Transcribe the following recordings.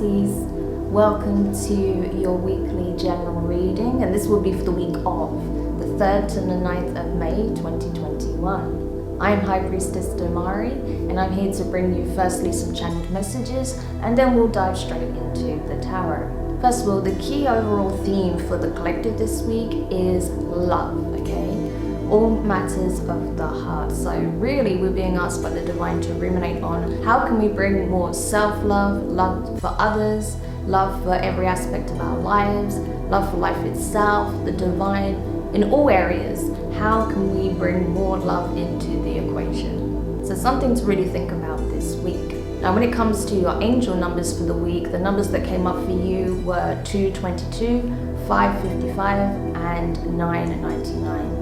Pisces, welcome to your weekly general reading, and this will be for the week of the 3rd to the 9th of May 2021. I am High Priestess Demari, and I'm here to bring you firstly some channeled messages, and then we'll dive straight into the tarot. First of all, the key overall theme for the collective this week is love, okay? All matters of the heart. So really we're being asked by the divine to ruminate on how can we bring more self-love, love for others, love for every aspect of our lives, love for life itself, the divine, in all areas. How can we bring more love into the equation? So something to really think about this week. Now when it comes to your angel numbers for the week, the numbers that came up for you were 222, 555 and 999.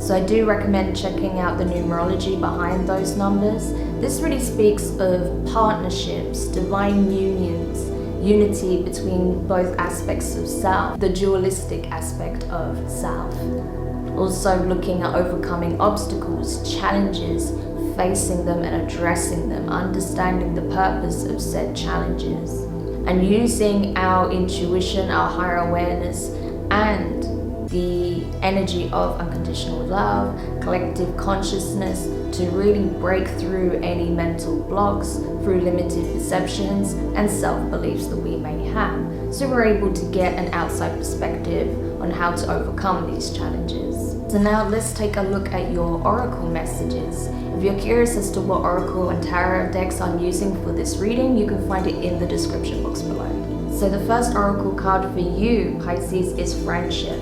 So I do recommend checking out the numerology behind those numbers. This really speaks of partnerships, divine unions, unity between both aspects of self, the dualistic aspect of self. Also looking at overcoming obstacles, challenges, facing them and addressing them, understanding the purpose of said challenges, and using our intuition, our higher awareness, and the energy of unconditional love, collective consciousness to really break through any mental blocks through limited perceptions and self-beliefs that we may have. So we're able to get an outside perspective on how to overcome these challenges. So now let's take a look at your oracle messages. If you're curious as to what oracle and tarot decks I'm using for this reading, you can find it in the description box below. So the first oracle card for you, Pisces, is friendship.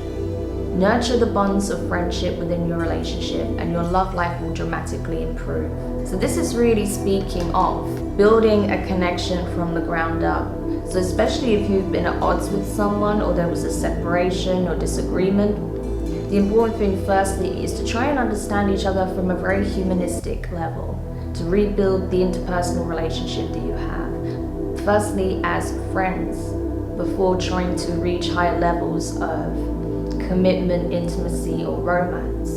Nurture the bonds of friendship within your relationship and your love life will dramatically improve. So this is really speaking of building a connection from the ground up. So especially if you've been at odds with someone or there was a separation or disagreement, the important thing firstly is to try and understand each other from a very humanistic level, to rebuild the interpersonal relationship that you have. Firstly as friends, before trying to reach higher levels of commitment, intimacy, or romance.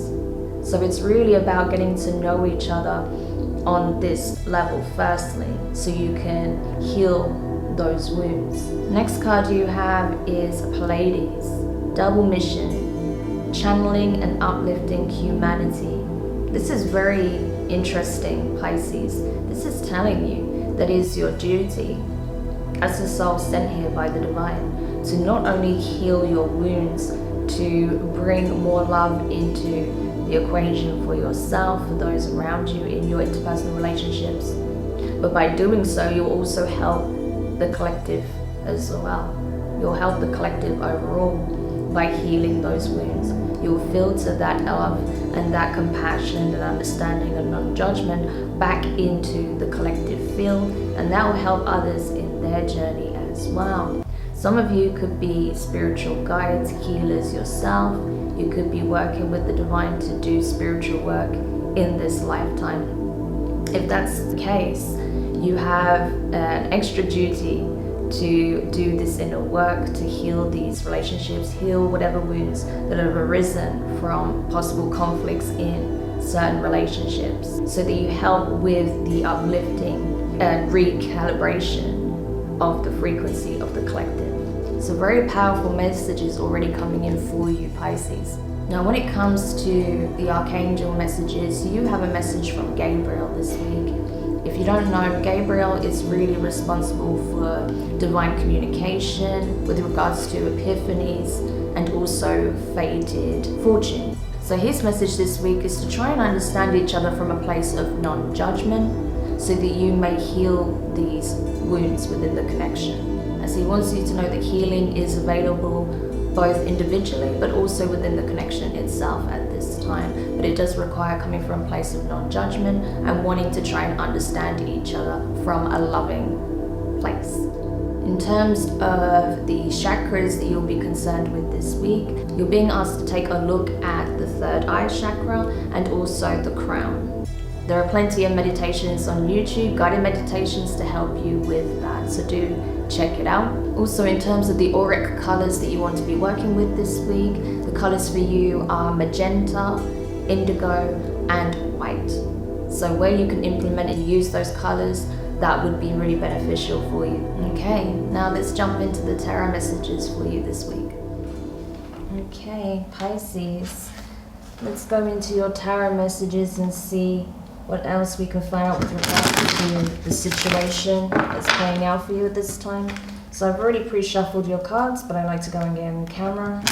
So it's really about getting to know each other on this level firstly, so you can heal those wounds. Next card you have is Pleiades, double mission, channeling and uplifting humanity. This is very interesting, Pisces. This is telling you that it is your duty as a soul sent here by the divine to not only heal your wounds, to bring more love into the equation for yourself, for those around you in your interpersonal relationships. But by doing so, you'll also help the collective as well. You'll help the collective overall by healing those wounds. You'll filter that love and that compassion and understanding and non-judgment back into the collective field, and that will help others in their journey as well. Some of you could be spiritual guides, healers yourself. You could be working with the divine to do spiritual work in this lifetime. If that's the case, you have an extra duty to do this inner work, to heal these relationships, heal whatever wounds that have arisen from possible conflicts in certain relationships, so that you help with the uplifting and recalibration of the frequency of the collective. So very powerful messages already coming in for you, Pisces. Now when it comes to the archangel messages, you have a message from Gabriel this week. If you don't know, Gabriel is really responsible for divine communication with regards to epiphanies and also fated fortune. So his message this week is to try and understand each other from a place of non-judgment, so that you may heal these wounds within the connection. As he wants you to know that healing is available both individually but also within the connection itself at this time. But it does require coming from a place of non-judgment and wanting to try and understand each other from a loving place. In terms of the chakras that you'll be concerned with this week, you're being asked to take a look at the third eye chakra and also the crown. There are plenty of meditations on YouTube, guided meditations to help you with that, so do check it out. Also in terms of the auric colors that you want to be working with this week, the colors for you are magenta, indigo and white. So where you can implement and use those colors, that would be really beneficial for you. Okay, now let's jump into the tarot messages for you this week. Okay, Pisces, let's go into your tarot messages and see what else we can find out with regards to the situation that's playing out for you at this time. So I've already pre-shuffled your cards, but I like to go and get on camera.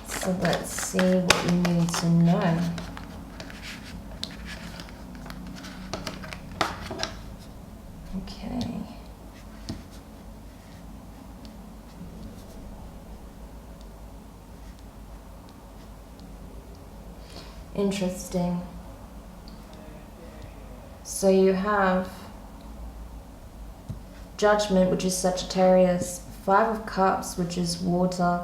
So let's see what you need to know. Okay. Interesting. So you have Judgment, which is Sagittarius, Five of Cups, which is water,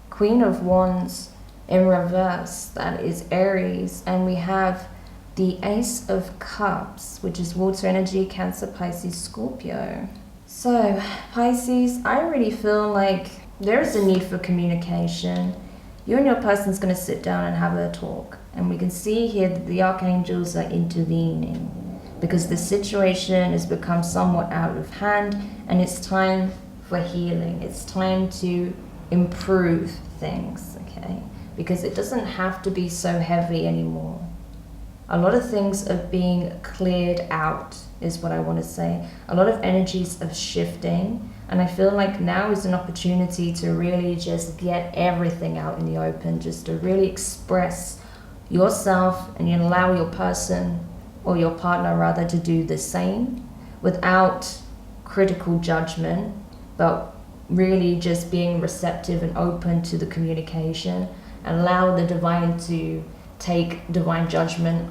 Queen of Wands in reverse, that is Aries, and we have the Ace of Cups, which is water energy, Cancer, Pisces, Scorpio. So Pisces, I really feel like there is a need for communication. You and your person's going to sit down and have a talk, and we can see here that the archangels are intervening because the situation has become somewhat out of hand, and it's time for healing. It's time to improve things, okay? Because it doesn't have to be so heavy anymore. A lot of things are being cleared out, is what I want to say. A lot of energies are shifting, and I feel like now is an opportunity to really just get everything out in the open, just to really express yourself, and you allow your person, or your partner rather, to do the same without critical judgment, but really just being receptive and open to the communication, and allow the divine to take divine judgment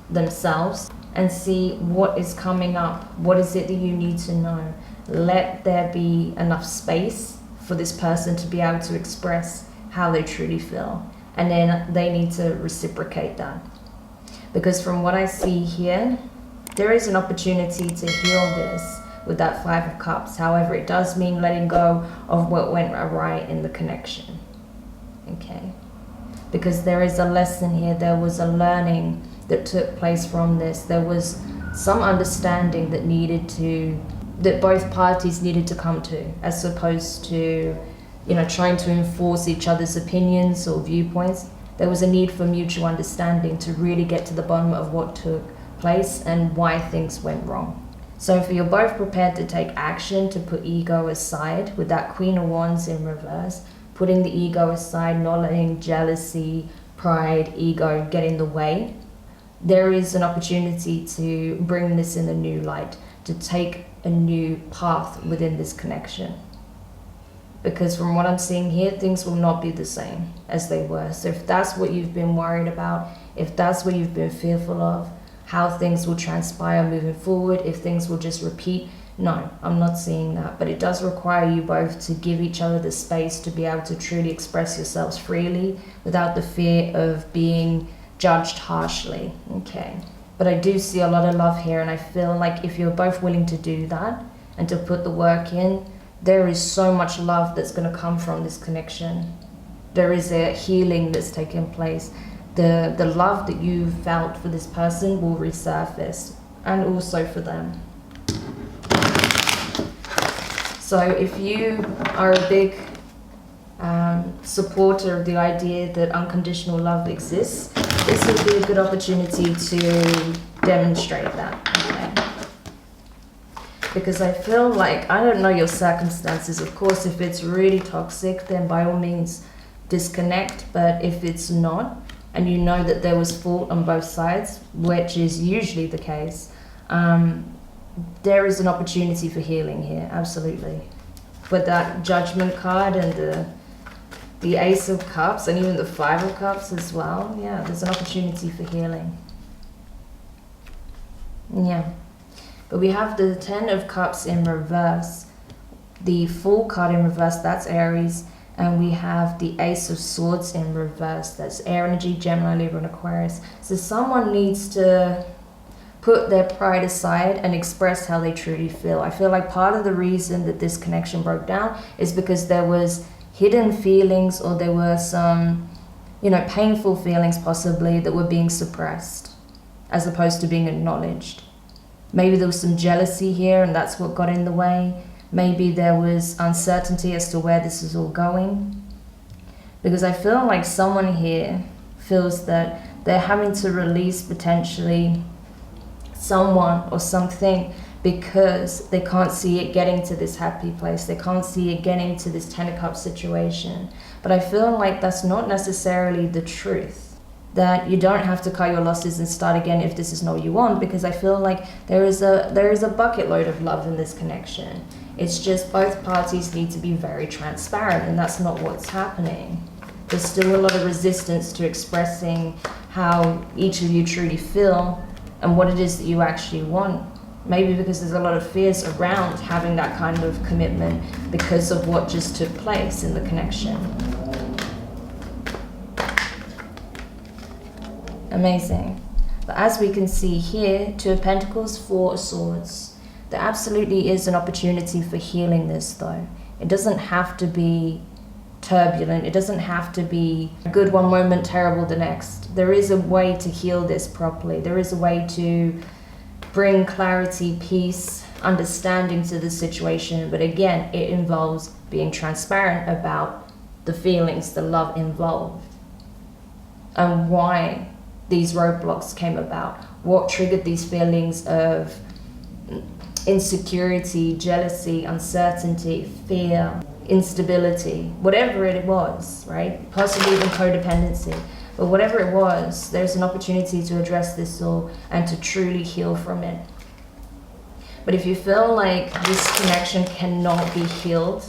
themselves and see what is coming up. What is it that you need to know? Let there be enough space for this person to be able to express how they truly feel, and then they need to reciprocate that. Because from what I see here, there is an opportunity to heal this with that Five of Cups. However, it does mean letting go of what went awry in the connection. Okay? Because there is a lesson here. There was a learning that took place from this. There was some understanding that both parties needed to come to, as opposed to, trying to enforce each other's opinions or viewpoints. There was a need for mutual understanding to really get to the bottom of what took place and why things went wrong. So if you're both prepared to take action, to put ego aside with that Queen of Wands in reverse, putting the ego aside, not letting jealousy, pride, ego get in the way, there is an opportunity to bring this in a new light, to take a new path within this connection. Because from what I'm seeing here, things will not be the same as they were. So if that's what you've been worried about, if that's what you've been fearful of, how things will transpire moving forward, if things will just repeat, no, I'm not seeing that. But it does require you both to give each other the space to be able to truly express yourselves freely without the fear of being judged harshly, okay? But I do see a lot of love here, and I feel like if you're both willing to do that and to put the work in, there is so much love that's going to come from this connection. There is a healing that's taking place. The love that you felt for this person will resurface, and also for them. So if you are a big supporter of the idea that unconditional love exists, this would be a good opportunity to demonstrate that, okay? Because I feel like, I don't know your circumstances, of course. If it's really toxic, then by all means disconnect. But if it's not, and you know that there was fault on both sides, which is usually the case, there is an opportunity for healing here, absolutely. With that Judgment card and the Ace of Cups and even the Five of Cups as well, yeah, there's an opportunity for healing. Yeah. But we have the Ten of Cups in reverse, the Fool card in reverse, that's Aries, and we have the Ace of Swords in reverse, that's air energy, Gemini, Libra, and Aquarius. So someone needs to put their pride aside and express how they truly feel. I feel like part of the reason that this connection broke down is because there was hidden feelings, or there were some, painful feelings possibly that were being suppressed. as opposed to being acknowledged. Maybe there was some jealousy here and that's what got in the way. Maybe there was uncertainty as to where this is all going. Because I feel like someone here feels that they're having to release potentially someone or something because they can't see it getting to this happy place. They can't see it getting to this Ten of Cups situation. But I feel like that's not necessarily the truth. That you don't have to cut your losses and start again if this is not what you want, because I feel like there is a bucket load of love in this connection. It's just both parties need to be very transparent, and that's not what's happening. There's still a lot of resistance to expressing how each of you truly feel and what it is that you actually want. Maybe because there's a lot of fears around having that kind of commitment because of what just took place in the connection. Amazing. But as we can see here, Two of Pentacles, Four of Swords. There absolutely is an opportunity for healing this though. It doesn't have to be turbulent. It doesn't have to be good one moment, terrible the next. There is a way to heal this properly. There is a way to bring clarity, peace, understanding to the situation. But again, it involves being transparent about the feelings, the love involved, and why these roadblocks came about. What triggered these feelings of insecurity, jealousy, uncertainty, fear, instability, whatever it was, right? Possibly even codependency. But whatever it was, there's an opportunity to address this all and to truly heal from it. But if you feel like this connection cannot be healed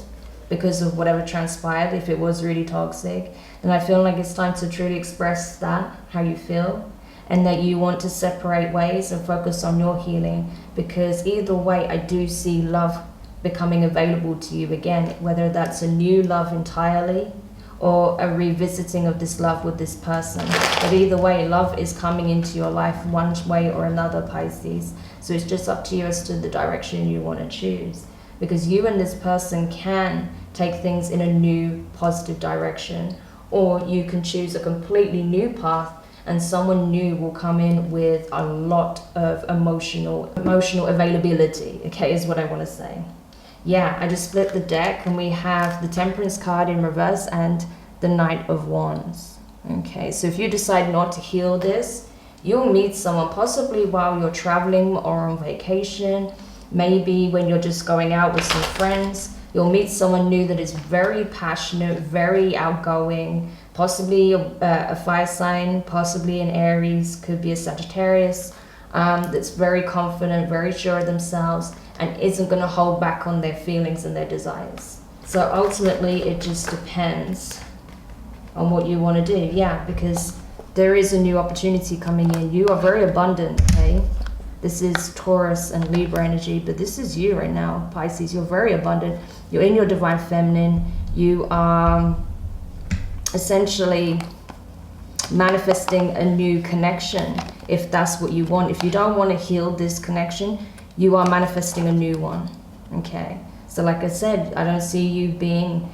because of whatever transpired, if it was really toxic, then I feel like it's time to truly express that, how you feel, and that you want to separate ways and focus on your healing. Because either way, I do see love becoming available to you again, whether that's a new love entirely or a revisiting of this love with this person. But either way, love is coming into your life one way or another, Pisces. So it's just up to you as to the direction you want to choose. Because you and this person can take things in a new positive direction, or you can choose a completely new path and someone new will come in with a lot of emotional availability, okay, is what I want to say. Yeah, I just split the deck and we have the Temperance card in reverse and the Knight of Wands. Okay, so if you decide not to heal this, you'll meet someone possibly while you're traveling or on vacation. Maybe when you're just going out with some friends, you'll meet someone new that is very passionate, very outgoing, possibly a fire sign, possibly an Aries, could be a Sagittarius, that's very confident, very sure of themselves, and isn't going to hold back on their feelings and their desires. So ultimately, it just depends on what you want to do. Yeah, because there is a new opportunity coming in. You are very abundant, okay? This is Taurus and Libra energy, but this is you right now, Pisces. You're very abundant. You're in your divine feminine. You are essentially manifesting a new connection, if that's what you want. If you don't want to heal this connection, you are manifesting a new one, okay? So like I said, I don't see you being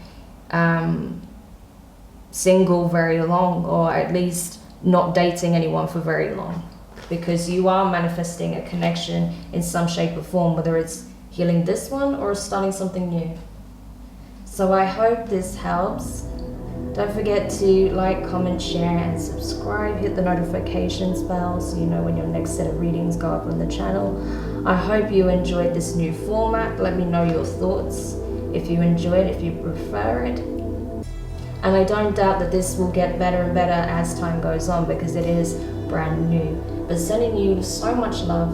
single very long, or at least not dating anyone for very long, because you are manifesting a connection in some shape or form, whether it's healing this one or starting something new. So I hope this helps. Don't forget to like, comment, share, and subscribe. Hit the notifications bell so you know when your next set of readings go up on the channel. I hope you enjoyed this new format. Let me know your thoughts, if you enjoy it, if you prefer it. And I don't doubt that this will get better and better as time goes on, because it is brand new. But sending you so much love,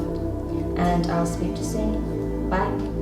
and I'll speak to you soon. Bye.